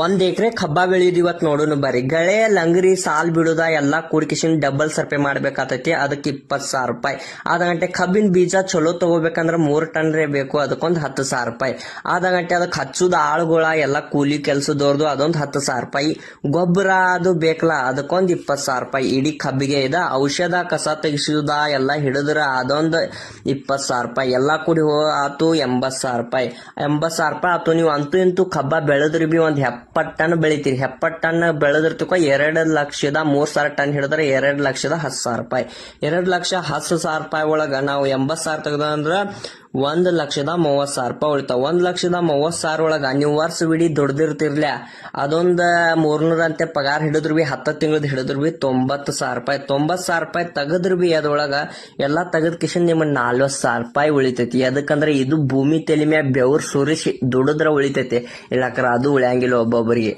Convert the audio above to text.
ಒಂದ್ ಎಕರೆ ಕಬ್ಬ ಬೆಳೆಯುದು ಇವತ್ ನೋಡೋಣ ಬರ್ರಿ. ಗಳೆ ಲಂಗರಿ ಸಾಲ್ ಬಿಡುದ ಎಲ್ಲಾ ಕೂಡಿಕಿಸಿನ್ ಡಬಲ್ ಸರ್ಪೆ ಮಾಡ್ಬೇಕಾತೈತಿ. ಅದಕ್ಕೆ 20,000 ರೂಪಾಯಿ. ಆದ ಗಂಟೆ ಕಬ್ಬಿನ ಬೀಜ ಚಲೋ ತಗೋಬೇಕಂದ್ರ 3 ಟನ್ ಬೇಕು, ಅದಕ್ಕೊಂದ್ 10,000 ರೂಪಾಯಿ. ಆದ ಗಂಟೆ ಅದಕ್ಕೆ ಹಚ್ಚುದ ಆಳುಗಳ ಎಲ್ಲಾ ಕೂಲಿ ಕೆಲ್ಸದವ್ರದು ಅದೊಂದ್ 10,000 ರೂಪಾಯಿ. ಗೊಬ್ಬರ ಅದು ಬೇಕಲ್ಲ, ಅದಕ್ಕೊಂದ್ 20,000 ರೂಪಾಯಿ. ಇಡೀ ಕಬ್ಬಿಗೆ ಇದ ಔಷಧ ಕಸ ತೆಗಿಸುದ ಎಲ್ಲಾ ಹಿಡಿದ್ರ ಅದೊಂದ್ 20,000 ರೂಪಾಯಿ. ಎಲ್ಲಾ ಕೂಡಿ ಆತು 80,000 ರೂಪಾಯಿ. 80,000 ರೂಪಾಯಿ ಆತು. ನೀವು ಅಂತೂ ಇಂತೂ ಕಬ್ಬ ಬೆಳೆದ್ರಿ ಬಿ ಒಂದ್ 70 ಟನ್ ಬೆಳಿತೀರಿ. 70 ಟನ್ ಬೆಳೆದಿರ್ತಕ್ಕ 2,03,000 ಟನ್ ಹಿಡಿದ್ರೆ 2,10,000 ರೂಪಾಯಿ. 2,10,000 ರೂಪಾಯಿ ಒಳಗ ನಾವು 80,000 ತೆಗ್ದಂದ್ರ 1,30,000 ರೂಪಾಯಿ ಉಳಿತಾವ. 1,30,000 ಒಳಗ ನೀವು ವರ್ಷವಿಡೀ ದುಡ್ದಿರ್ತಿರ್ಲ ಅದೊಂದ್ 300 ಅಂತೆ ಪಗಾರ ಹಿಡಿದ್ರು ಬಿ 10 ತಿಂಗಳದ್ ಹಿಡಿದ್ರು ಬಿ 90,000 ರೂಪಾಯಿ. 90,000 ರೂಪಾಯಿ ತೆಗದ್ರು ಬಿ ಅದ್ರೊಳಗ ಎಲ್ಲಾ ತೆಗದ್ ಕಿಶನ್ ನಿಮ್ 40,000 ರೂಪಾಯಿ ಉಳಿತೈತಿ. ಅದಕ್ಕಂದ್ರೆ ಇದು ಭೂಮಿ ತೆಲಿ ಮ್ಯಾಗ ಬೆವ್ರ ಸುರಿಸಿ ದುಡಿದ್ರ ಉಳಿತೈತಿ. ಇಲ್ಲಕ್ರ ಅದು ಉಳಿಯಂಗಿಲ್ಲ ಒಬ್ಬೊಬ್ಬರಿಗೆ.